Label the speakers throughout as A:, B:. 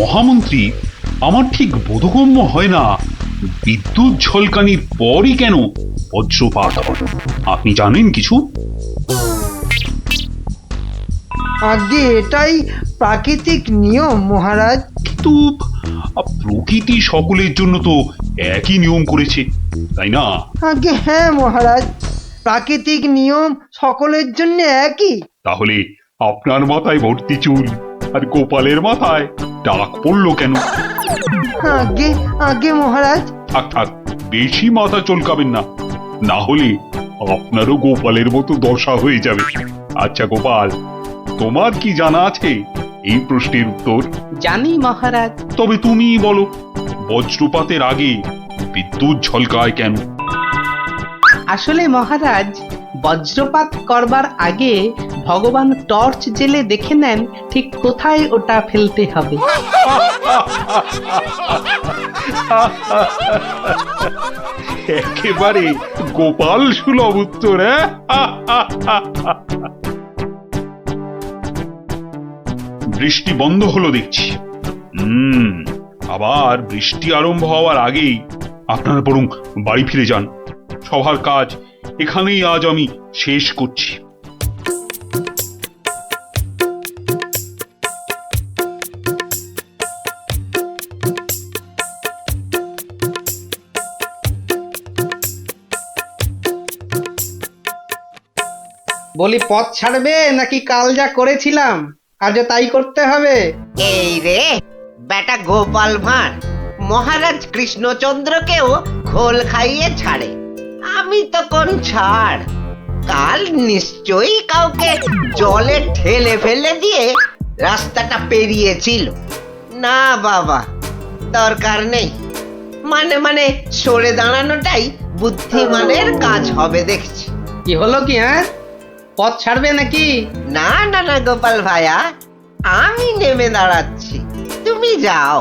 A: মহামন্ত্রী, আমার ঠিক বোধগম্য হয় না বিদ্যুৎ ঝলকানির পরই কেন বজ্রপাত হয়। আপনি জানেন কিছু?
B: আগে এটাই প্রাকৃতিক নিয়ম মহারাজ।
A: কিন্তু প্রকৃতি সকলের জন্য তো একই নিয়ম করেছে, তাই না?
B: আগে হ্যাঁ মহারাজ, প্রাকৃতিক নিয়ম সকলের জন্য একই।
A: তাহলে আপনার মাথায় ভর্তি চুল আর গোপালের মাথায় টাক পড়লো কেন?
B: আগে আগে মহারাজ।
A: থাক থাক, বেশি মাথা চলকাবেন না, না হলে আপনারও গোপালের মতো দশা হয়ে যাবে। আচ্ছা গোপাল, তোমার কি জানা আছে এই প্রশ্নের উত্তর?
C: জানি মহারাজ।
A: তবে তুমি বলো, বজ্রপাতের আগে বিদ্যুৎ ঝলকায় কেন?
C: আসলে মহারাজ, বজ্রপাত করবার আগে ভগবান টর্চ জেলে দেখে নেন ঠিক কোথায় ওটা ফেলতে হবে।
A: একেবারে গোপাল সুলভ উত্তর। বৃষ্টি বন্ধ হলো দেখছি। আবার বৃষ্টি আরম্ভ হওয়ার আগেই আপনারা বরং বাড়ি ফিরে যান। সবার কাজ এখানেই আজ আমি শেষ করছি।
C: বলি, পথ ছাড়বে নাকি কাল যা করেছিলাম আজও তাই করতে হবে?
D: এই রে বেটা গোপাল ভাঁড়, মহারাজ কৃষ্ণচন্দ্রকেও খোল খাইয়ে ছাড়ে, আমি তো কোন ছাড়। কাল নিশ্চয়ই কাউকে জলে ঠেলে ফেলে দিয়ে রাস্তাটা পেরিয়েছিল। না বাবা, দরকার নেই। মানে মানে সরে দাঁড়ানোটাই বুদ্ধিমানের কাজ হবে দেখছি।
C: কি হলো কি? হ্যাঁ, পথ ছাড়বে নাকি?
D: না না না গোপাল ভাইয়া, আমি নেমে দাঁড়াচ্ছি, তুমি যাও।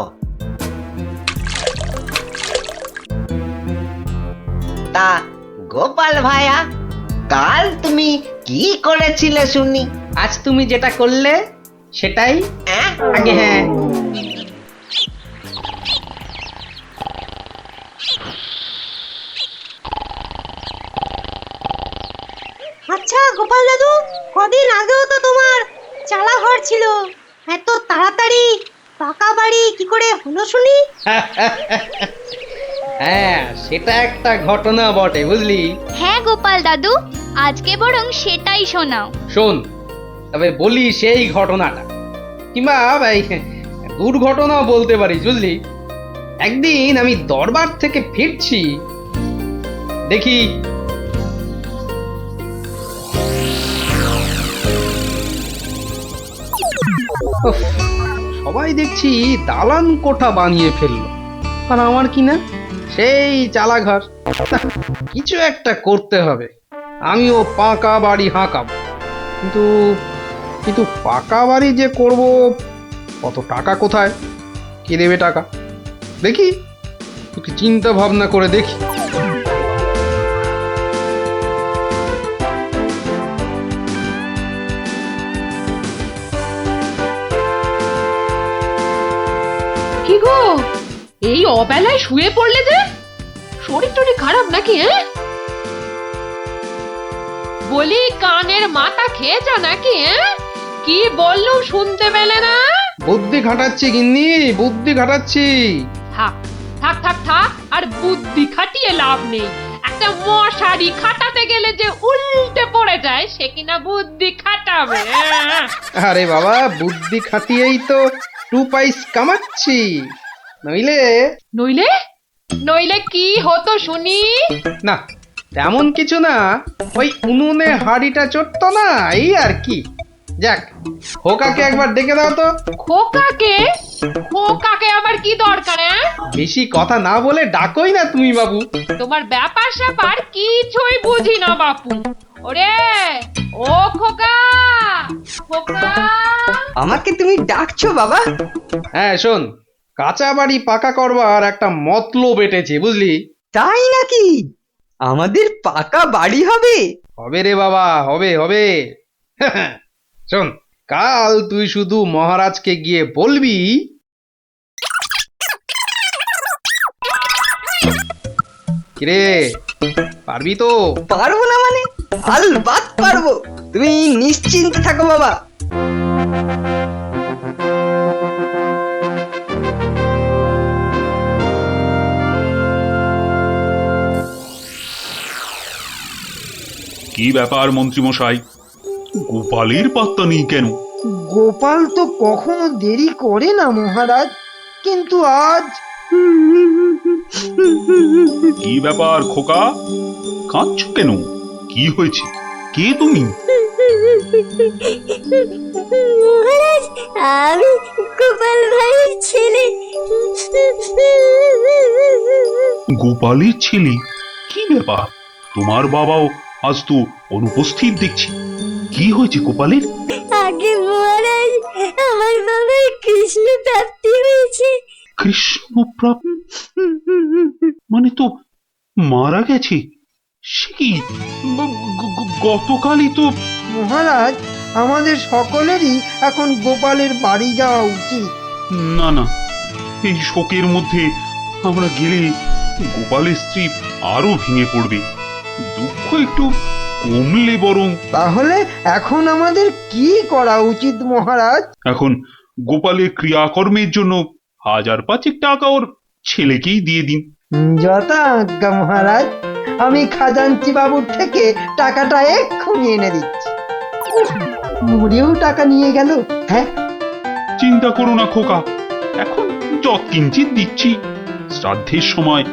D: তা গোপাল ভাইয়া, কাল তুমি কি করেছিলে শুনি?
C: আজ তুমি যেটা করলে সেটাই
D: অ্যাঁ?
C: আগে। হ্যাঁ,
E: আচ্ছা গোপাল দাদু, কদিন আগেও তো তোমার চালা ঘর ছিল, এত তাড়াতাড়ি পাকা বাড়ি কি করে হলো শুনি?
C: হ্যাঁ, সেটা একটা ঘটনা বটে, বুঝলি?
F: হ্যাঁ গোপাল দাদু, আজকে বরং সেটাই শোনাও।
C: শোন, তবে বলি সেই ঘটনাটা, কিংবা এই দুর্ঘটনাও বলতে পারিস, বুঝলি? একদিন আমি দরবার থেকে ফিরছি, দেখি উফ, সবাই দেখছি দালান কোঠা বানিয়ে ফেললো, আর আমার কি না সেই চালাঘর। কিছু একটা করতে হবে, আমিও পাকা বাড়ি হাঁকাবো। কিন্তু কিন্তু পাকা বাড়ি যে করব, কত টাকা কোথায়, কে দেবে টাকা? দেখি একটু চিন্তা ভাবনা করে দেখি।
G: কি গো, এই অবেলায় শুয়ে পড়লে যে? শরীর টরীর খারাপ নাকি? বলি, কানের মাথা খেয়েছ নাকি? কি বললুম শুনতে পেলে না?
C: বুদ্ধি খাটাচ্ছি গিন্নি, বুদ্ধি খাটাচ্ছি।
G: থাক থাক থাক থাক, আর বুদ্ধি খাটিয়ে লাভ নেই। একটা মশারি খাটাতে গেলে যে উল্টে পড়ে যায়, সে কিনা বুদ্ধি খাটাবে?
C: আরে বাবা, বুদ্ধি খাটিয়েই তো 2 পয়সা কামাচ্ছি, নইলে
G: নইলে নইলে কি হতো শুনি?
C: না, তেমন কিছু না, ওই উনুনে হাড়িটা চড়তো না, এই আর কি। যাক, খোকাকে একবার ডেকে দাও তো।
G: খোকাকে? খোকাকে আবার কি দরকার?
C: বেশি কথা না বলে ডাকোই না তুমি বাবু।
G: তোমার ব্যাপার স্যাপার কিছুই বুঝি না বাপু। ওরে ও খোকা, খোকা!
B: আমাকে তুমি ডাকছো বাবা?
C: হ্যাঁ শোন, কাঁচা বাড়ি পাকা করবার একটা মতলব এটেছে, বুঝলি?
B: তাই নাকি? আমাদের পাকা বাড়ি হবে?
C: হবে রে বাবা, হবে হবে। শোন, কাল তুই শুধু মহারাজকে গিয়ে বলবি কিরে পারবি তো?
B: পারবো না মানে? আলবাত পারবো, তুমি নিশ্চিন্ত থাকো বাবা।
A: কি ব্যাপার মন্ত্রীমশাই, গোপালের পাত্তা নেই কেন?
B: গোপাল তো কখনো দেরি করে না মহারাজ, কিন্তু আজ
A: কি ব্যাপার খোকা, কাঁদছো কেন? কি হয়েছে? কে তুমি?
E: মহারাজ, আমি গোপাল ভাইয়ের ছেলে।
A: গোপালের ছেলে? কি ব্যাপার, তোমার বাবাও আজ তো অনুপস্থিত দেখছি। কি হয়েছে গোপালের?
E: আগে মহারাজ, আমার বাবার কৃষ্ণ প্রাপ্তি হয়েছে।
A: কৃষ্ণপ্রাপ মানে তো মারা গেছে? সে কি, গতকালই তো।
B: মহারাজ, আমাদের সকলেরই এখন গোপালের বাড়ি যাওয়া উচিত।
A: না না, এই শোকের মধ্যে আমরা গেলে গোপালের স্ত্রী আরো ভেঙে পড়বে। দুঃখ একটু কমলে বরং।
B: তাহলে এখন আমাদের কি করা উচিত মহারাজ?
A: এখন গোপালের ক্রিয়াকর্মের জন্য 1000-5 টাকা ওর ছেলেকেই দিয়ে দিন।
B: যথা আজ্ঞা মহারাজ, আমি খাজাঞ্চি বাবুর থেকে টাকাটা এক্ষুনি এনে দিচ্ছি। উফ, মরেও টাকা নিয়ে গেল। হ্যাঁ,
A: চিন্তা করো না খোকা, এখন যৎকিঞ্চিৎ দিচ্ছি, শ্রাদ্ধের সময়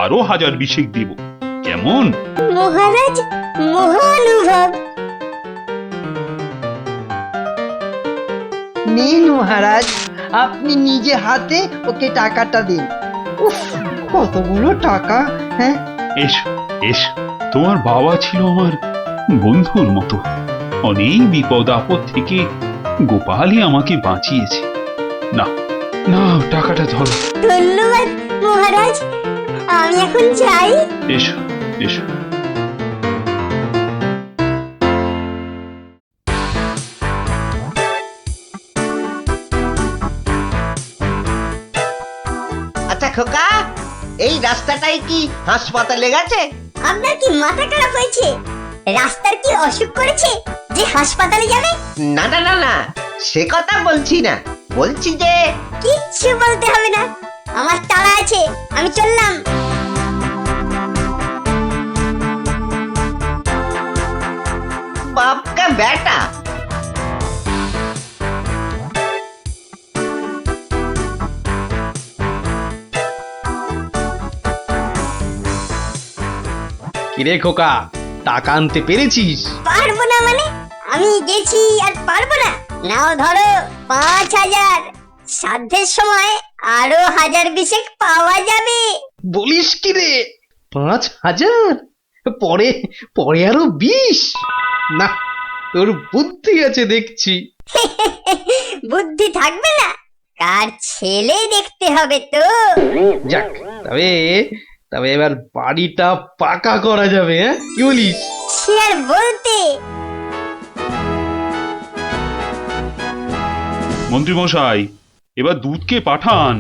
A: আরো 1000 দেব, কেমন?
E: মহারাজ, মহানুভব।
B: নিন মহারাজ, আপনি নিজে হাতে ওকে টাকাটা দিন। উফ, কতগুলো টাকা! হ্যাঁ,
A: এসো এসো, তোমার বাবা ছিল আমার বন্ধুর মতো। অনেক বিপদ আপদ থেকে গোপালই আমাকে বাঁচিয়েছে। না না, টাকাটা ধরো।
E: ধন্যবাদ মহারাজ, আমি এখন যাই।
A: এসো এসো।
D: আচ্ছা খোকা, এই রাস্তাটাই কি হাসপাতালে গেছে?
E: আপনার কি মাথা খারাপ হয়েছে? রাস্তার কি অসুখ করেছে যে হাসপাতালে যাবে?
D: না না না না, সে কথা বলছি না, বলছি যে
E: কিচ্ছু বলতে হবে না, আমার তাড়া আছে, আমি চললাম।
D: বাপকা বেটা।
C: কিরে খোকা, টাকা আনতে পেরেছিস?
E: পারবো না মানে? আমি গেছি আর পারবো না? নাও ধরো 5000, সাধ্যের সময় আরো 1000 পাওয়া যাবে।
C: বলিস কি রে, 5000? পরে পরে আরো 20? না, তোর বুদ্ধি আছে দেখছি।
E: বুদ্ধি থাকবে না? কার ছেলে দেখতে হবে তো।
C: যাক, তবে তবে এবার বাড়িটা পাকা করা যাবে, হ্যাঁ কি বলিস?
E: সে আর বলতে।
A: মন্ত্রীমশাই, এবার দুধকে পাঠান,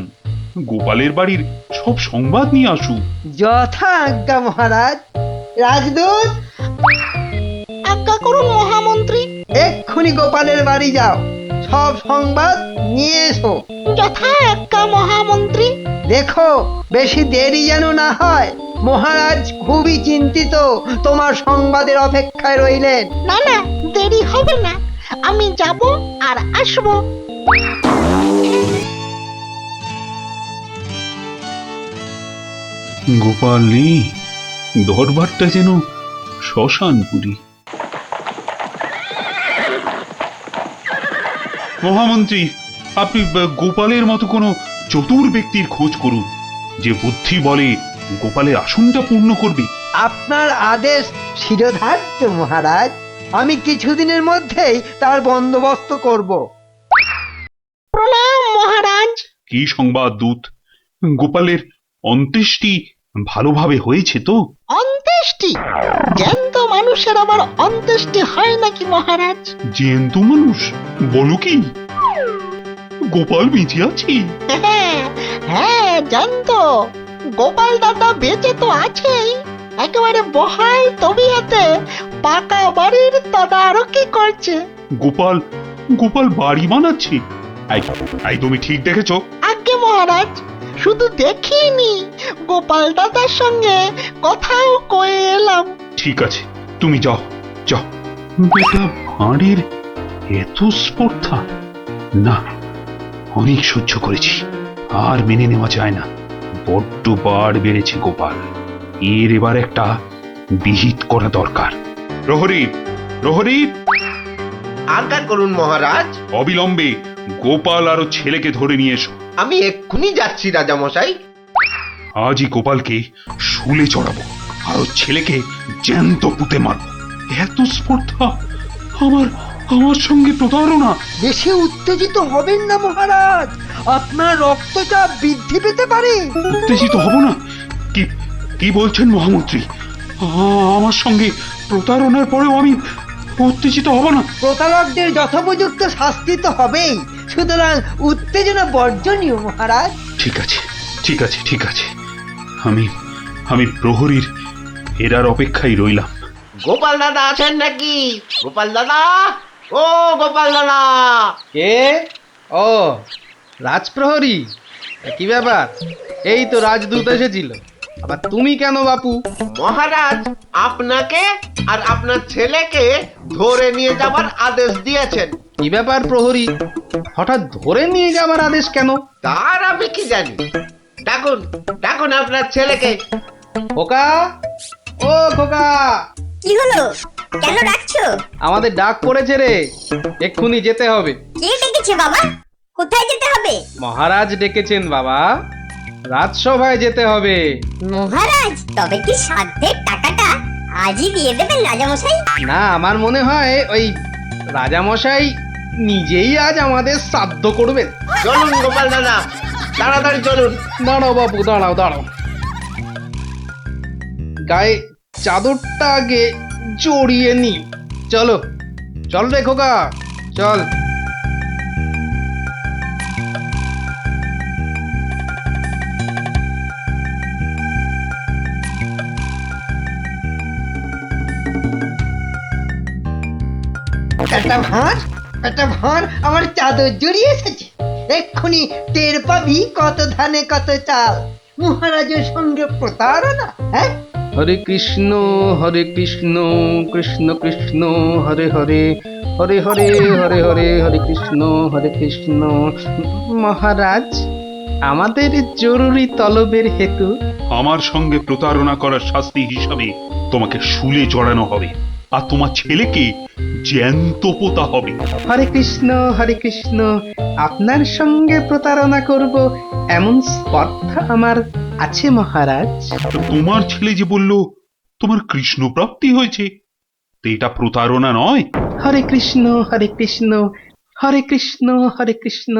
A: গোপালের বাড়ির সব সংবাদ নিয়ে আসুক।
B: যথা আজ্ঞা মহারাজ। রাজদূত,
E: আজ্ঞা করুন মহামন্ত্রী।
B: এক্ষুনি গোপালের বাড়ি যাও, সব সংবাদ নিয়ে এসো।
E: যথা আজ্ঞা মহামন্ত্রী।
B: দেখো বেশি দেরি যেন না হয়, মহারাজ খুবই চিন্তিত, তোমার সংবাদের অপেক্ষায় রইলেন।
E: না না, দেরি হবে না, আমি যাব আর আসবো।
A: গোপাল নেই, দরবারটা যেন শ্মশানপুরী। মহামন্ত্রী, আপনি গোপালের মতো কোনো চতুর ব্যক্তির খোঁজ করুন, যে বুদ্ধি বলে গোপালের আসনটা পূর্ণ করবে।
B: আপনার আদেশ শিরোধার্য মহারাজ, আমি কিছুদিনের মধ্যেই তার বন্দোবস্ত করব।
E: প্রণাম মহারাজ।
A: কি সংবাদ দূত? গোপালের অন্ত্যেষ্টি ভালোভাবে হয়েছে তো?
E: অন্ত্যেষ্টি? জ্যান্ত মানুষের আবার অন্ত্যেষ্টি হয় নাকি মহারাজ?
A: জ্যান্ত মানুষ? বলো কি? গোপাল বেঁচে আছে?
E: হ্যাঁ জ্যান্ত।
D: গোপাল দাদা বেঁচে তো আছেই, একেবারে বহাল তবিয়তে পাকা বাড়ির তদারকি করছে।
A: গোপাল গোপাল বাড়ি বানাচ্ছে? এই তুমি ঠিক দেখেছো?
D: আজ্ঞে মহারাজ, শুধু দেখিনি, গোপাল দাদার সঙ্গে কথাও কয়ে এলাম।
A: ঠিক আছে, তুমি যাও যাও। বেটা ভাঁড়ের এত স্পর্ধা! না, অনেক সহ্য করেছি, আর মেনে নেওয়া যায় না। বড্ড বাড় বেড়েছে গোপাল, এর এবার একটা বিহিত করা দরকার। প্রহরী, প্রহরী,
D: আজ্ঞা করুন মহারাজ।
A: অবিলম্বে গোপাল আর ওর ছেলেকে ধরে নিয়ে এসো।
D: আমি এক্ষুনি যাচ্ছি রাজামশাই।
A: আজই গোপালকে শুলে চড়াবো, আর ওর ছেলেকে জ্যান্ত পুঁতে মারবো। এত স্পর্ধা! আমার আমার সঙ্গে প্রতারণা!
B: বেশি উত্তেজিত হবেন না মহারাজ, আপনার রক্তচাপ বৃদ্ধি পেতে পারে।
A: উত্তেজিত হব না? কি কি বলছেন মহামন্ত্রী? আমার সঙ্গে প্রতারণার পরেও আমি উত্তেজিত হব না?
B: প্রতারকদের যথোপযুক্ত শাস্তি তো হবেই, সুতরাং উত্তেজনা বর্জনীয় মহারাজ।
A: ঠিক আছে, ঠিক আছে, ঠিক আছে। আমি আমি প্রহরীর এরার অপেক্ষায় রইলাম।
D: গোপাল দাদা আছেন নাকি? গোপাল দাদা, ও গোপাল দাদা।
C: কে? ও, রাজপ্রহরী, কি ব্যাপার? এই তো রাজদূত এসেছিল, আবার তুমি কেন বাপু?
D: মহারাজ আপনাকে আর আপনার ছেলেকে ধরে নিয়ে যাবার আদেশ দিয়েছেন।
C: কি ব্যাপার প্রহরী, হঠাৎ ধরে নিয়ে যাওয়ার আদেশ কেন?
D: তার আমি কি জানি। ডাকুন, ডাকুন আপনার ছেলেকে।
C: খোকা, ও খোকা,
E: কি হলো? কেন ডাকছো?
C: আমাদের ডাক পড়েছে রে, এক্ষুনি যেতে হবে।
E: কে ডেকেছে বাবা? কোথায় যেতে হবে?
C: মহারাজ ডেকেছেন বাবা, রাজসভায় যেতে হবে।
E: মহারাজ, তবে কি সাধ্যের টাকাটা আজই দিয়ে দেবেন রাজামশাই?
C: না, আমার মনে হয় ওই রাজামশাই নিজেই আজ আমাদের শ্রাদ্ধ করবেন।
D: চলুন গোপাল দাদা, তাড়াতাড়ি চলুন।
C: দাঁড়াও বাবু, দাঁড়াও দাঁড়াও, গায়ে চাদরটা আগে জড়িয়ে নি। চলো, চল রে খোকা, চল।
B: একটা ভাঁড় আমার চাদর জড়িয়ে এসেছে। এক্ষুনি টের পাবি কত ধানে কত চাল। মহারাজের সঙ্গে প্রতারণা, হ্যাঁ?
C: হরে কৃষ্ণ কৃষ্ণ কৃষ্ণ হরে হরে, হরে হরে হরে হরে, হরে কৃষ্ণ। মহারাজ, আমাদের জরুরি তলবের হেতু
A: আমার সঙ্গে প্রতারণা করার শাস্তি হিসাবে তোমাকে শুলে চড়ানো হবে, আর তোমার ছেলেকে জ্যান্ত পোতা হবে।
C: হরে কৃষ্ণ, আপনার সঙ্গে প্রতারণা করব এমন স্পর্ধা আমার আছে মহারাজ।
A: তো তোমার ছেলে যে বলল তোমার কৃষ্ণ প্রাপ্তি হয়েছে, তো এটা প্রতারণা নয়?
C: হরে কৃষ্ণ হরে কৃষ্ণ,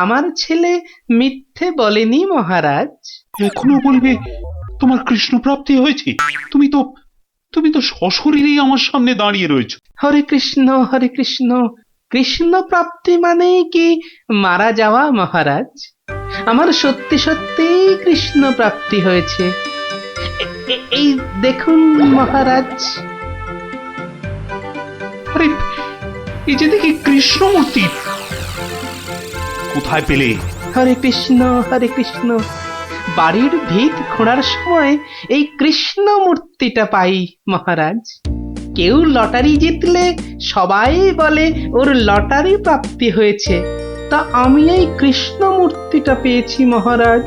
C: আমার ছেলে মিথ্যে বলেনি মহারাজ।
A: এখনো বলবে তোমার কৃষ্ণ প্রাপ্তি হয়েছে? তুমি তো সশরীরেই আমার সামনে দাঁড়িয়ে রয়েছো।
C: হরে কৃষ্ণ, কৃষ্ণ প্রাপ্তি মানে কি মারা যাওয়া মহারাজ? আমার সত্যি সত্যি কৃষ্ণ প্রাপ্তি হয়েছে। এই দেখুন মহারাজ।
A: আরে, এই যে দেখি কৃষ্ণমূর্তি, কোথায় পেলে?
C: হরে কৃষ্ণ, বাড়ির ভিত খোঁড়ার সময় এই কৃষ্ণ মূর্তিটা পাই মহারাজ। কেউ লটারি জিতলে সবাই বলে ওর লটারি প্রাপ্তি হয়েছে, তা আমি এই কৃষ্ণ মূর্তিটা পেয়েছি মহারাজ।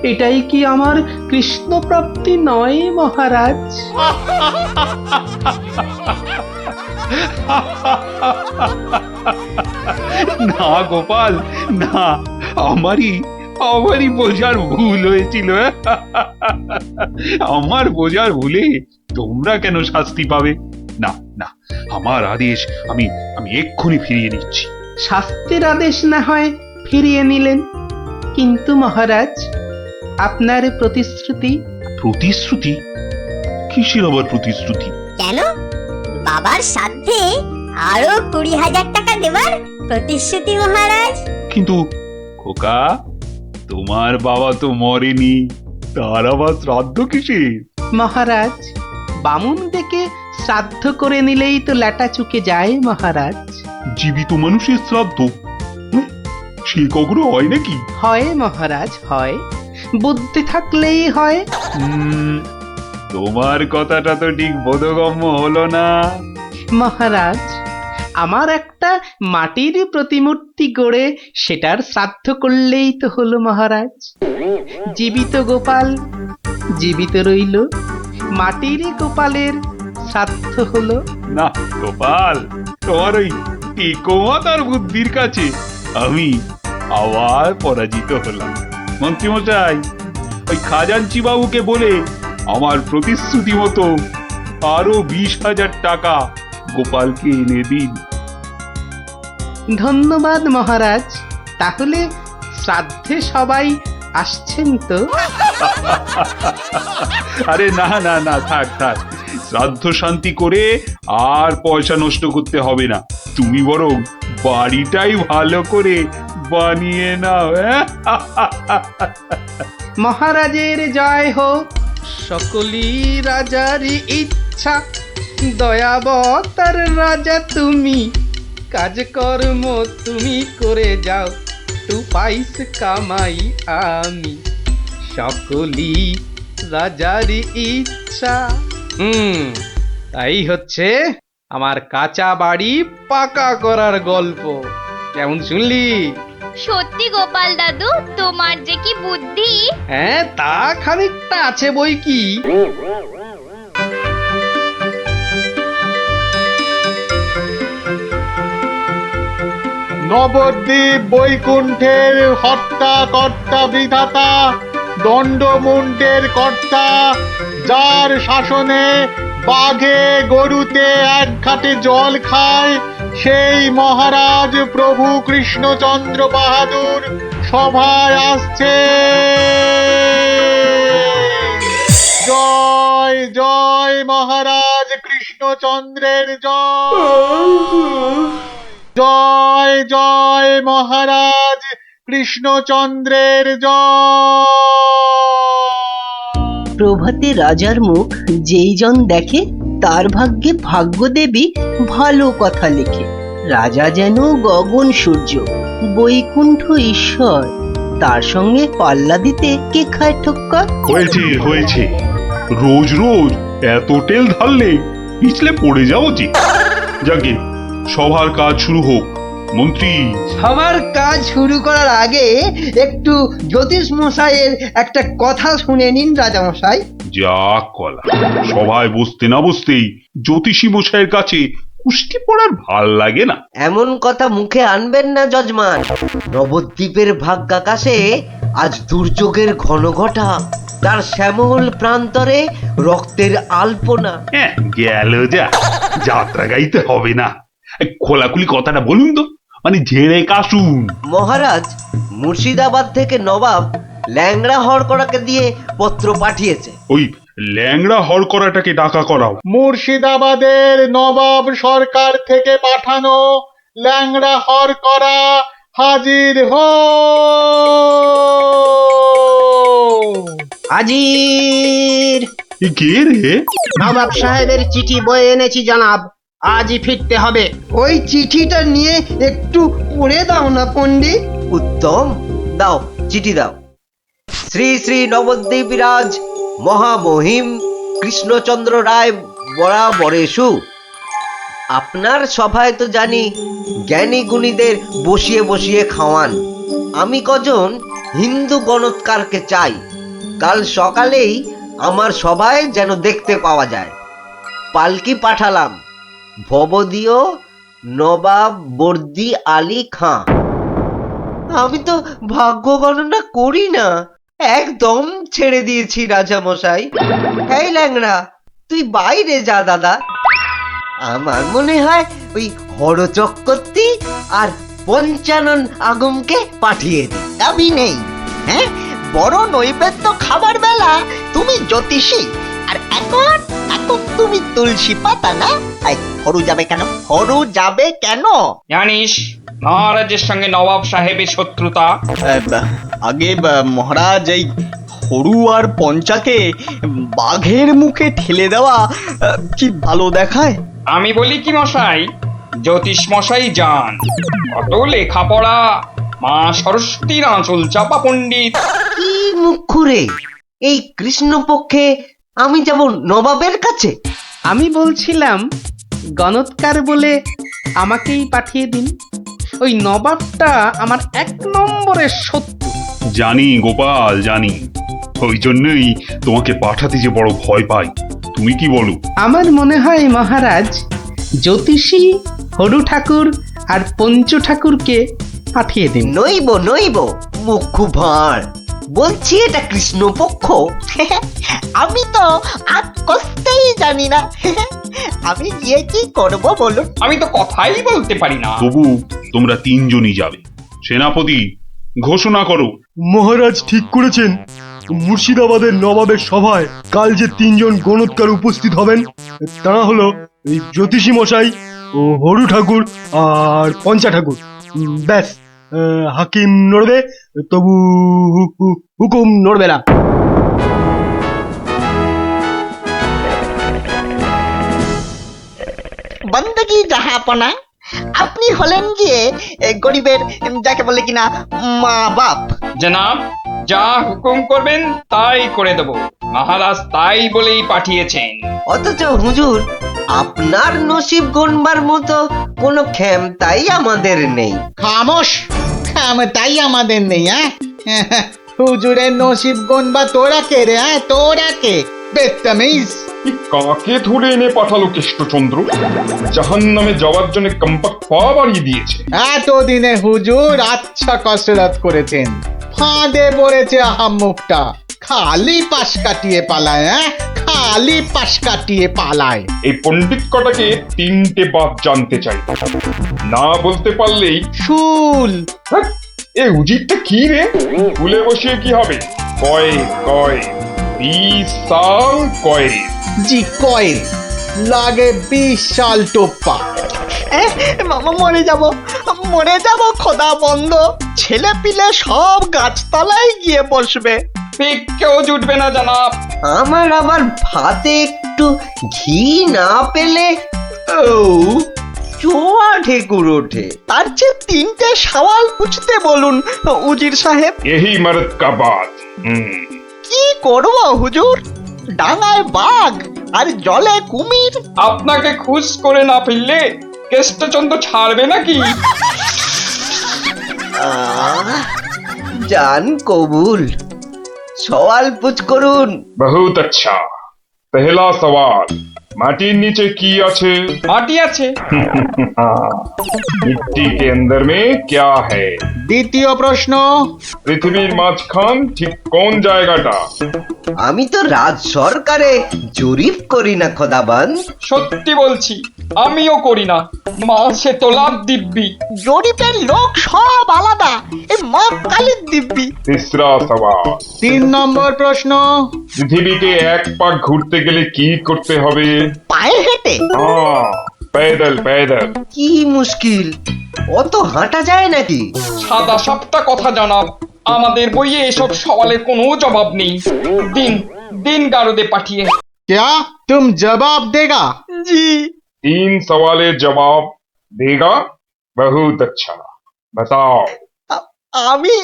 C: এটাই কি আমার কৃষ্ণ প্রাপ্তি নয় মহারাজ?
A: না গোপাল, না, আমারই বোঝার ভুল হয়েছিল। আমার বোঝার ভুলে তোমরা কেন শাস্তি পাবে? না না, আমার আদেশ আমি এক্ষুনি ফিরিয়ে নিচ্ছি।
C: শাস্তির আদেশ না হয় ফিরিয়ে নিলেন, কিন্তু মহারাজ আপনার প্রতিশ্রুতি?
A: প্রতিশ্রুতি? কিসের আবার প্রতিশ্রুতি?
E: কেন? বাবার সাধ্যে আরো 20,000 টাকা দেবার প্রতিশ্রুতি মহারাজ।
A: কিন্তু খোকা, তোমার বাবা তো মরেনি, তার আবার শ্রাদ্ধ কিসের?
C: মহারাজ, বামুন ডেকে শ্রাদ্ধ করে নিলেই তো ল্যাটা চুকে যায় মহারাজ।
A: জীবিত মানুষের শ্রাদ্ধ? হুঁ, সে কখনো হয় নাকি?
C: হয় মহারাজ, হয়। বুদ্ধি থাকলেই হয়।
A: তোমার কথাটা তো ঠিক বোধগম্য হলো না।
C: মহারাজ, আমার একটা মাটির প্রতিমূর্তি গড়ে সেটার শ্রাদ্ধ করলেই তো হলো মহারাজ। জীবিত গোপাল জীবিত রইল, মাটির গোপালের শ্রাদ্ধ হলো।
A: না গোপাল, তোমার ওই টিকোমাতার বুদ্ধির কাছে আমি আবার পরাজিত হলাম। মন্ত্রীমশাই, ওই খাজাঞ্চি বাবুকে বলে আমার প্রতিশ্রুতি মতো আরো 20,000 টাকা গোপালকে এনে দিন।
C: ধন্যবাদ মহারাজ। তাহলে শ্রাদ্ধে সবাই আসছেন তো?
A: আরে না না না, থাক থাক, শ্রাদ্ধ শান্তি করে আর পয়সা নষ্ট করতে হবে না। তুমি বরং বাড়িটাই ভালো করে বানিয়ে নাও।
C: মহারাজের জয় হোক, সকলই রাজারই ইচ্ছা। দয়াবতার রাজা তুমি, কাজকর্ম তুমি করে যাও, তু পাইস কামাই আমি, সকলই রাজারই ইচ্ছা। তাই হচ্ছে আমার কাঁচা বাড়ি পাকা করার গল্প। কেমন শুনলি?
F: সত্যি গোপাল দাদু, তোমার যে কি বুদ্ধি!
C: হ্যাঁ, তা খানিকটা আছে বই কি।
H: নবদ্বীপ বৈকুণ্ঠের হর্তা কর্তা বিধাতা, দণ্ডমুণ্ডের কর্তা, যার শাসনে বাঘে গরুতে এক ঘাটে জল খায়, সেই মহারাজ প্রভু কৃষ্ণচন্দ্র বাহাদুর সভায় আসছে। জয় জয় মহারাজ কৃষ্ণচন্দ্রের জয়। জয় জয় মহারাজ কৃষ্ণচন্দ্রের জয়।
I: প্রভাতে রাজার মুখ যেই জন দেখে, তার ভাগ্যে ভাগ্যদেবী ভালো কথা লেখে। রাজা যেন গগন সূর্য, বৈকুণ্ঠ ঈশ্বর, তার সঙ্গে পাল্লা দিতে কে খায় ঠক্কর?
A: হয়েছে হয়েছে, রোজ রোজ এত তেল ঢাললে পিছলে পড়ে যাও যে। যাকে সবার কাজ শুরু হোক। মন্ত্রী,
B: সবার কাজ শুরু করার আগে একটু জ্যোতিষ মশাইয়ের একটা কথা শুনে নিন রাজা মশাই।
A: যা কলা, সভায় বসতে না বসতেই জ্যোতিষী মশাইয়ের কাছে কুস্তি পড়ার ভাল লাগে না।
I: এমন কথা মুখে আনবেন না যজমান। নবদ্বীপের ভাগ্যাকাশে আজ দুর্যোগের ঘন ঘটা, তার শ্যামল প্রান্তরে রক্তের আলপনা।
A: হ্যাঁ, গেল যা, যাত্রা গাইতে হবে না। খোলাখুলি কথাটা বলুন তো, মানে ঝেড়ে কাশুন।
I: মহারাজ, মুর্শিদাবাদ থেকে নবাব ল্যাংড়া হরকড়াকে দিয়ে পত্র পাঠিয়েছে।
A: ওই ল্যাংড়া হড় করাটাকে ডাকা করাও।
H: মুর্শিদাবাদের নবাব সরকার থেকে পাঠানো ল্যাংড়া হরকড়া হাজির হো।
C: হাজির।
A: এ কে রে?
C: নবাব সাহেবের চিঠি বয়ে এনেছি জনাব, আজই ফিরতে হবে।
B: ওই চিঠিটা নিয়ে একটু পড়ে দাও না পণ্ডিত।
I: উত্তম, দাও চিঠি দাও। শ্রী শ্রী নবদ্বীপ রাজ মহামহিম কৃষ্ণচন্দ্র রায় বরাবরেশু। আপনার সভায় তো জানি জ্ঞানী গুণীদের বসিয়ে বসিয়ে খাওয়ান। আমি কজন হিন্দু গণৎকারকে চাই, কাল সকালেই আমার সভায় যেন দেখতে পাওয়া যায়। পালকি পাঠালাম, ভবদীয় নবাব বর্দি আলী খাঁ। আমি তো ভাগ্য গণনা করি না, একদম ছেড়ে দিয়েছি রাজা মশাই। এই ল্যাংড়া, তুই বাইরে যা দাদা। আমার মনে হয় ওই হরচক্রবর্তী আর পঞ্চানন আগমকে পাঠিয়ে দি।
D: আমি নেই। হ্যাঁ, বড় নৈবেদ্য খাবার বেলা তুমি জ্যোতিষী, আর এখন এখন তুমি তুলসী পাতা না? হরু যাবে কেন? হরু যাবে কেন?
J: জানিস মহারাজের সঙ্গে নবাব সাহেবের শত্রুতা।
D: আগে মহারাজ এই হরু আর পঞ্চাকে বাঘের মুখে ঠেলে দেওয়া কি ভালো দেখায়?
J: আমি বলি কি মশাই, জ্যোতিষ মশাই যান, কত লেখাপড়া, মা সরস্বতীর আঁচল চাপা পণ্ডিত।
I: কি মুখুরে, এই কৃষ্ণপক্ষে আমি যাব নবাবের কাছে?
C: আমি বলছিলাম গণৎকার বলে আমাকেই পাঠিয়ে দিন। ওই নবাবটা আমার 1 নম্বরের শত্রু।
A: জানি গোপাল, জানি। ওই জন্যই তোমাকে পাঠাতে যে বড় ভয় পাই। তুমি কি বলো?
C: আমার মনে হয় মহারাজ জ্যোতিষী, হরু ঠাকুর আর পঞ্চু ঠাকুরকে পাঠিয়ে দিন।
I: নইব নইব, মুখু ভাঁড়, বলছি এটা কৃষ্ণপক্ষ।
D: আমি তো আজ কষতেই জানি না। আমি গিয়ে কি করব বলুন?
J: আমি তো কথাই বলতে পারি না।
A: তবু তোমরা 3 জনই যাবে। সেনাপতি, ঘোষণা করো।
K: মহারাজ ঠিক করেছেন, মুর্শিদাবাদের নবাবের সভায় কাল যে 3 জন গণৎকার উপস্থিত হবেন তারা হলো এই জ্যোতিষী মশাই ও হরু ঠাকুর আর পঞ্চা ঠাকুর। ব্যাস, হাকিম নড়বে, তবু হুকুম নড়বে না।
D: বন্দগি জাহাপনা, আপনি হলেন গিয়ে গরিবের, যাকে বলে কিনা মা বাপ।
J: জনাব, যা হুকুম করবেন তাই করে দেব। মহারাজ তাই বলেই পাঠিয়েছেন।
I: অথচ হুজুর, আপনার নসিব গণবার মতো কোনো ক্ষমতাই আমাদের নেই।
H: খামোশ, তাই আমাদের নেই। হুজুরের নসিব গনবা তোরা কে রে? তোরা কে? বেত্তামিজ।
L: কাকে ধরে এনে পাঠালো কৃষ্ণচন্দ্র? জাহান নামে যাওয়ার জন্য কম্পাক্ট পা বাড়িয়ে দিয়েছে।
H: এতদিনে হুজুর আচ্ছা কসরত করেছেন, ফাঁদে পড়েছে আহাম্মুকটা। খালি পাশ কাটিয়ে পালায়, খালি পাশ কাটিয়ে পালায়।
L: এই পণ্ডিত কটাকে 3টে বাদ জানতে চাই, না বলতে পারলেই
H: শুল।
L: হ্যাঁ, এ উজিরটা কি রে? ভুলে বসিয়ে কি হবে? কয় কয় 20 সাল কয়।
H: জি কয়েন লাগে 20 সাল টোপ্পা।
D: মামা মরে যাব খোদা বন্ধ। ছেলে পিলে সব গাছতলায় গিয়ে বসবে।
J: ঠিক কেউ জুটবে না জনাব।
I: আমার আবার ভাতে একটু ঘি না পেলে চোয়া ঠেকুর ওঠে।
D: তার চেয়ে 3টে সওয়াল পুছতে বলুন উজির সাহেব।
L: यही मर्द का बात।
D: কি করব হুজুর? ডাঙায় বাঘ আর জলে কুমির।
J: আপনাকে খুশ করে না ফেললে কৃষ্ণচন্দ্র ছাড়বে নাকি?
I: জান কবুল, সওয়াল পুছ করুন।
L: बहुत अच्छा। पहला सवाल, माटिर नीचे की আছে?
J: মাটি আছে।
L: मिट्टी के अंदर में क्या है?
H: দ্বিতীয় প্রশ্ন,
L: পৃথিবীর মাঝখান ঠিক কোন জায়গাটা?
I: আমি তো রাজ সরকারে জরিপ করি না খোদাবান।
J: সত্যি বলছি, আমিও করি না। মাসে তোলার দিব্যি।
D: জরিপের লোক সব আলাদা, এই মা কালীর দিব্যি।
L: तीसरा सवाल,
H: 3 নম্বর প্রশ্ন,
L: পৃথিবীকে এক পাক ঘুরতে গেলে কি করতে হবে?
D: পায়ে হেঁটে।
L: हाँ, पैदल पैदल।
I: কি মুশকিল, অত হাঁটা যায় নাকি?
J: সাদা সাপটা কথা জানাব, আমাদের বইয়ে এসব সওয়ালের কোনো জবাব নেই। দিন দিন গারদে পাঠিয়ে।
H: क्या तुम जवाब देगा?
D: জি।
L: 3 सवालेर जवाब देगा? बहुत अच्छा। बताओ।
D: আমি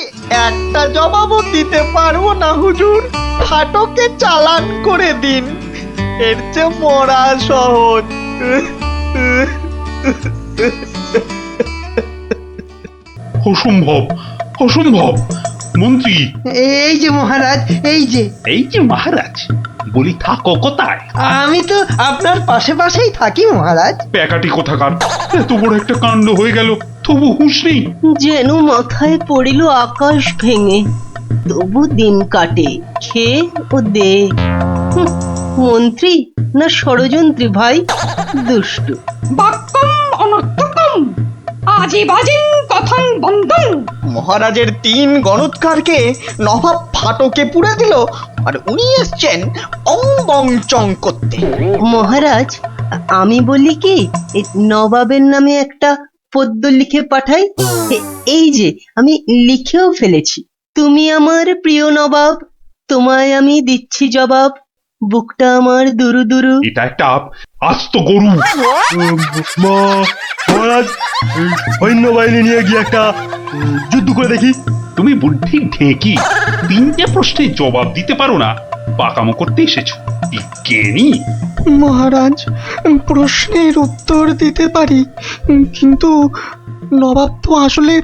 D: একটা জবাবও দিতে পারবো না হুজুর। ফাটকে চালান করে দিন, এর চেয়ে মরা সহজ।
A: অসম্ভব, অসম্ভব। মন্ত্রী,
B: এই যে মহারাজ,
A: এই যে মহারাজ, বলি থাকো কোথায়?
B: আমি তো আপনার পাশে পাশেই থাকি মহারাজ।
A: প্যাকাটি কোথাকার, এত বড় একটা কাণ্ড হয়ে গেল, তবু হুঁশ নেই।
I: যেন মাথায় পড়িল আকাশ ভেঙে, তবু দিন কাটে খেয়ে ও দে। মন্ত্রী না ষড়যন্ত্রী ভাই, দুষ্টু।
G: বাক্যম অনর্থকম আজি বাজিন কথন বন্ধন।
D: মহারাজের 3 গণৎকারকে নবাব ফাটকে পুড়ে দিল, আর উনি এসছেন অং বং চং করতে।
I: মহারাজ, আমি বলি কি, এই নবাবের নামে একটা পদ্য লিখে পাঠাই। এই যে আমি লিখেও ফেলেছি। তুমি আমার প্রিয় নবাব, তোমায় আমি দিচ্ছি জবাব, বুকটা আমার দুরু দুরু।
A: এটা একটা আস্ত গরু।
K: মহারাজ, এই সৈন্যবাহিনী নিয়ে গিয়ে একটা যুদ্ধ করে দেখি।
A: তুমি বুদ্ধি ঢেকি, 3টে প্রশ্নের জবাব দিতে পারো না, পাকামো করতে এসেছো বিজ্ঞানী।
M: মহারাজ, প্রশ্নের উত্তর দিতে পারি, কিন্তু নবাব তো আসলে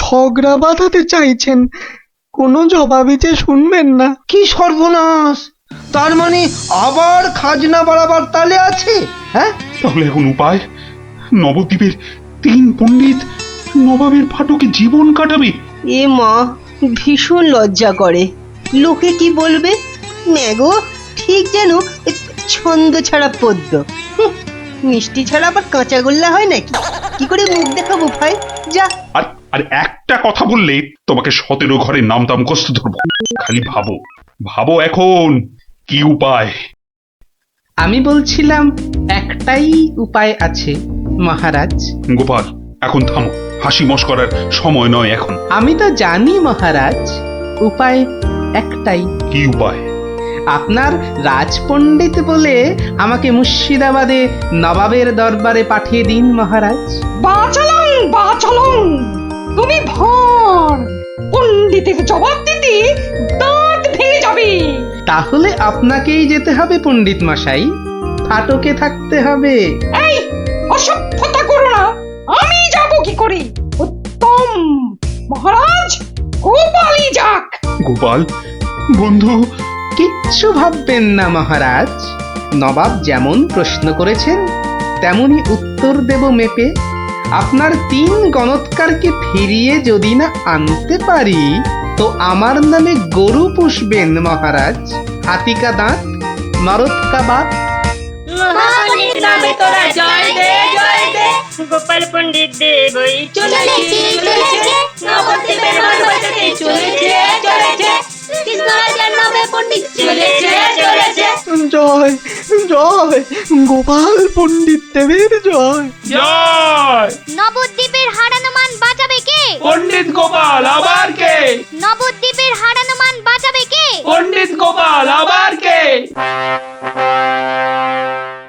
M: ঝগড়া বাঁধাতে চাইছেন, কোনো জবাবই যে শুনবেন না।
C: কি সর্বনাশ! তার মানে আবার খাজনা বাড়াবার তালে আছে? হ্যাঁ,
A: তাহলে এখন উপায়? নবদ্বীপের 3 পণ্ডিত নবাবের ফাটকে জীবন কাটাবে।
I: এ মা, ভীষণ লজ্জা করে। লোকে কি বলবে? ম্যাগো, ঠিক যেন ছন্দ ছাড়া পদ্য। হুঁ, মিষ্টি ছাড়া আবার কাঁচা গোল্লা হয় নাকি? কি করে মুখ দেখাবো ভাই? যা।
A: আর একটা কথা বললে তোমাকে 17 ঘরের নাম দাম কষ্ট ধরবো। খালি ভাবো এখন কি উপায়।
C: আমি বলছিলাম একটাই উপায় আছে মহারাজ।
A: গোপাল, এখন থামো, হাসি মশকরার সময় নয় এখন।
C: আমি তো জানি মহারাজ, উপায় একটাই।
A: কি উপায়?
C: আপনার রাজপণ্ডিত বলে আমাকে মুর্শিদাবাদে নবাবের দরবারে পাঠিয়ে দিন মহারাজ।
G: বাঁচালং, তুমি ভর পণ্ডিতের জবাব দিতে দাঁত ভেঙে যাবে।
C: তাহলে আপনাকেই যেতে হবে পণ্ডিত মশাই, ফাটকে থাকতে হবে।
G: এই অসভ্যতা করো না, আমি যাব কি করে? উত্তম, মহারাজ গোপালই যাক।
A: গোপাল বন্ধু,
C: কিচ্ছু ভাববেন না মহারাজ, নবাব যেমন প্রশ্ন করেছেন তেমনি উত্তর দেব মেপে। আপনার 3 গণৎকারকে ফিরিয়ে যদি না আনতে পারি তো আমার নামে গরু পুষবেন মহারাজ, হাতিকা দাঁত, মরদকা বাপ।
E: গোপাল পণ্ডিত দেবই চলেছে, নবদ্বীপের মান বাঁচাতে চলেছে। কৃষ্ণরাজার নামে পণ্ডিত চলেছে।
M: জয় জয় গোপাল পণ্ডিত দেবের জয়।
K: জয়!
F: নবদ্বীপের হারানো মান বাঁচাবে কে?
K: পণ্ডিত গোপাল, আবার কে?
F: নবদ্বীপের হারানো মান বাঁচাবে কে?
K: পণ্ডিত গোপাল, আবার কে?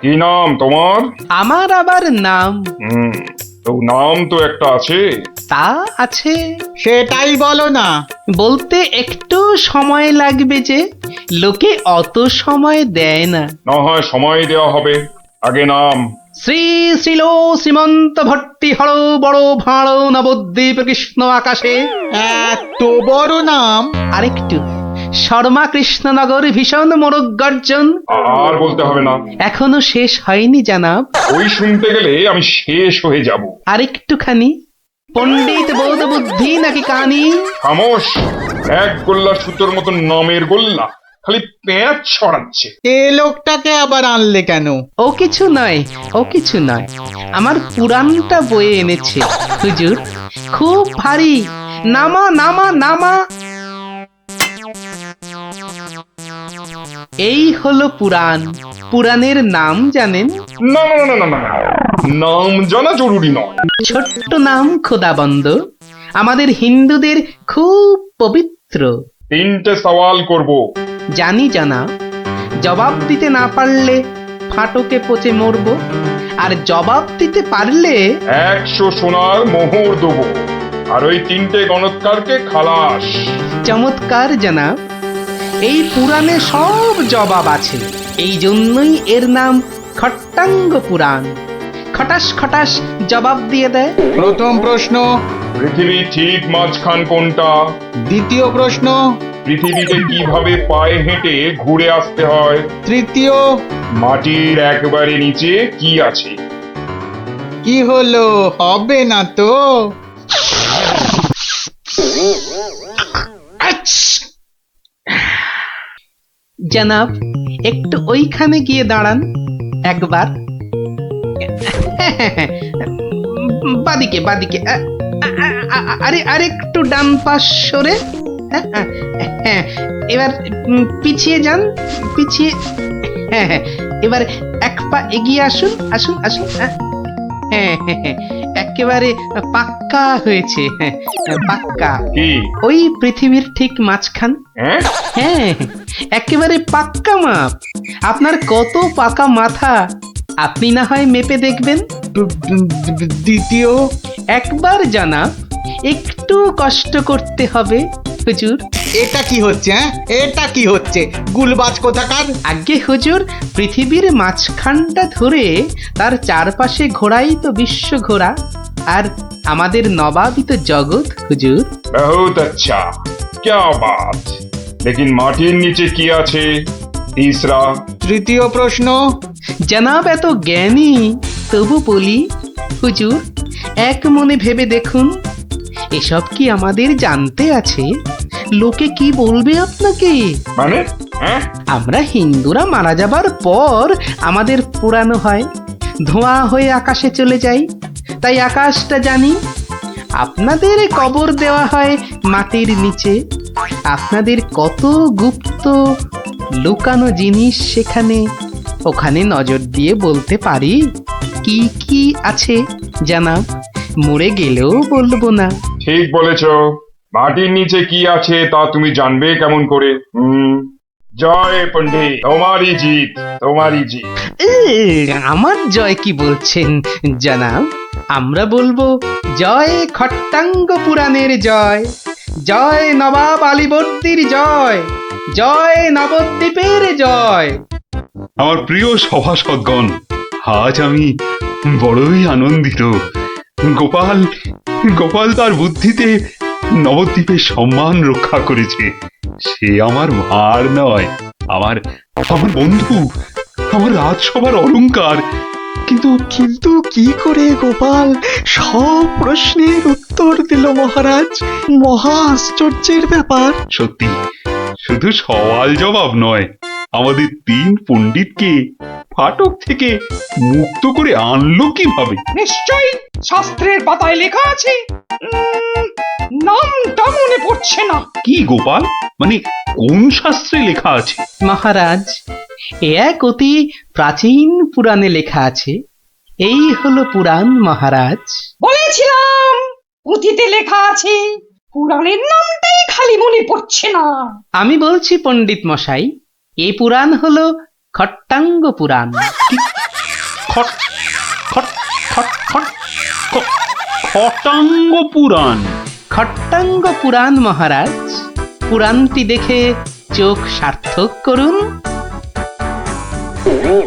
L: কি নাম তোমার?
C: আমার আবার নাম?
L: তো নাম তো একটা আছে।
C: তা আছে,
H: সেটাই বলো না।
C: বলতে একটু সময় লাগবে যে, লোকে অত সময় দেয় না।
L: না হয় সময় দেওয়া হবে, আগে নাম।
C: শ্রী শ্রীল শ্রীমন্ত ভট্টি হর বড় ভাঁড় নবদ্বীপ কৃষ্ণ আকাশে।
H: এত বড় নাম?
C: আরেকটু, শর্মা কৃষ্ণনগর ভীষণ মোরগ গর্জন।
L: আর বলতে হবে না,
C: এখনো শেষ হয়নি জানাব।
L: ওই শুনতে গেলে আমি শেষ হয়ে যাব।
C: আরেকটুখানি, পণ্ডিত বোধ বুদ্ধি নাকি কানি?
L: খামোশ! এক গোল্লার সুতোর মতো নামের গোল্লা, খালি পেঁচ ছড়াচ্ছে।
H: এ লোকটাকে আবার আনলে কেন?
C: ও কিছু নয়, ও কিছু নয়, আমার পুরাণটা বয়ে এনেছে হুজুর, খুব ভারী। নামা নামা নামা। এই হলো পুরাণ। পুরাণের নাম জানেন?
L: না না না না না, নাম জানা জরুরি নয়।
C: ছোট্ট নাম খোদাবন্দ, আমাদের হিন্দুদের খুব পবিত্র।
L: 3টে সওয়াল করব।
C: জানি জানা, জবাব দিতে না পারলে ফাটকে পচে মরবো, আর জবাব দিতে পারলে
L: 100 সোনার মোহর দেবো, আর ওই 3টে গণৎকারকে খালাস।
C: চমৎকার জানা, এই পুরাণে সব জবাব আছে, এই জন্যই এর নাম খট্টাঙ্গ পুরাণ। খটাস খটাস জবাব দিয়ে দেয়।
H: প্রথম প্রশ্ন,
L: পৃথিবী ঠিক মাঝখান কোনটা?
H: দ্বিতীয় প্রশ্ন,
L: পৃথিবীতে কিভাবে পায়ে হেঁটে ঘুরে আসতে হয়?
H: তৃতীয়,
L: মাটির একবারে নিচে কি আছে?
H: কি হলো, হবে না তো?
C: জানাব, একটু ওইখানে গিয়ে দাঁড়ান একবার। বাদিকে বাদিকে, আরে আরেকটু ডান পাশ সরে। এবার পিছিয়ে যান, পিছিয়ে। এবার 1 পা এগিয়ে আসুন, আসুন আসুন। একেবারে পাক্কা হয়েছে, পাক্কা।
L: কি
C: ওই পৃথিবীর ঠিক মাঝখান।
L: হ্যাঁ
C: হ্যাঁ, একেবারে পাক্কা মাপ। আপনার কত পাকা মাথা আপনি না হয় মেপে দেখবেন।
H: দ্বিতীয়
C: একবার জানাব, একটু কষ্ট করতে হবে হুজুর।
H: এটা কি হচ্ছে? এটা কি হচ্ছে? গুলবাজ কোথাকার!
C: আগে হুজুর, পৃথিবীর মাঝখানটা ধরে তার চারপাশে ঘোরাই তো বিশ্ব ঘোরা, আর আমাদের নবাবই তো জগৎ হুজুর।
L: বহুত আচ্ছা, क्या बात। लेकिन মাটির নিচে কি আছে? তিসরা।
H: তৃতীয় প্রশ্ন।
C: জানাব এত জ্ঞানী, তবু বলি হুজুর, এক মনে ভেবে দেখুন, এসব কি আমাদের জানতে আছে? লোকে কি বলবে আপনাকে?
L: মানে হ্যাঁ
C: আমরা হিন্দুরা মারা যাবার পর আমাদের পোড়ানো হয়, ধোঁয়া হয়ে আকাশে চলে যাই, তাই আকাশটা জানি। আপনাদের কবর দেওয়া হয় মাটির নিচে। আপনাদের কত গুপ্ত লুকানো জিনিস সেখানে, ওখানে নজর দিয়ে বলতে পারি কি কি আছে জানাব, মরে গেলেও বলবো না।
L: ঠিক বলেছো। মাটির নিচে কি আছে তা তুমি জানবে কেমন করে? জয় পণ্ডিত, তোমারই জিত, তোমারই জিত।
C: আমার জয় কি বলছেন জানাব? আমরা বলবো জয় খট্টাঙ্গ পুরাণের জয়, জয় নবাব আলীবর্দীর জয়, জয় নবদ্বীপের জয়।
A: আমার প্রিয় সভাসদগণ, আজ আমি বড়ই আনন্দিত। গোপাল গোপাল তার বুদ্ধিতে নবদ্বীপের সম্মান রক্ষা করেছে। সে আমার ভার নয়, আমার আমার বন্ধু, আমার রাজসভার অলংকার।
M: কিন্তু কি করে গোপাল সব প্রশ্নের উত্তর দিল মহারাজ? মহা আশ্চর্যের ব্যাপার।
A: সত্যি, শুধু সওয়াল জবাব নয়, আমাদের 3 পণ্ডিতকে ফাটক থেকে মুক্ত করে আনলো কিভাবে?
J: নিশ্চয়ই শাস্ত্রের পাতায় লেখা আছে, নামটা মনে পড়ছে না।
A: কি গোপাল, মানে কোন শাস্ত্রে লেখা আছে?
C: মহারাজ, এ এক অতি প্রাচীন পুরাণে লেখা আছে। এই হলো পুরাণ মহারাজ।
J: বলেছিলাম পুঁথিতে লেখা আছে, পুরাণের নামটাই খালি মনে পড়ছে না।
C: আমি বলছি পণ্ডিত মশাই, এই পুরাণ হলো খট্টাঙ্গ পুরাণ।
A: খট খট খট খট খ- খটাঙ্গ পুরাণ।
C: খট্টাঙ্গ পুরাণ মহারাজ। পুরাণটি দেখে চোখ সার্থক করুন।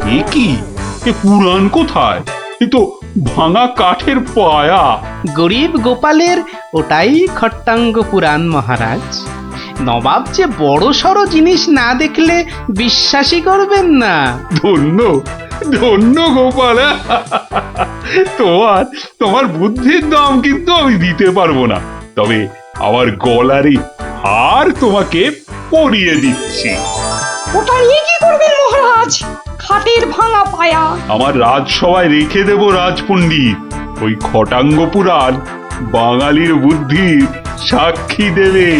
A: এ কি, এ পুরাণ কোথায়? এ তো ভাঙা কাঠের পায়া।
C: গরিব গোপালের ওটাই খট্টাঙ্গ পুরাণ মহারাজ। নবাব যে বড় সড়ো জিনিস না দেখলে বিশ্বাসই করবেন না।
A: ধন্য ধন্য গোপাল। তোমার তোমার বুদ্ধির দাম কিন্তু আমি দিতে পারবো না, তবে আমার গলারই হার তোমাকে পরিয়ে দিচ্ছি।
J: ওটা নিয়ে কি করবেন মহারাজ? খাটের ভাঙা পায়া
A: আমার রাজসভায় রেখে দেব রাজপণ্ডিত। ওই খটাঙ্গ পুরাণ বাঙালির বুদ্ধির সাক্ষী দেবে।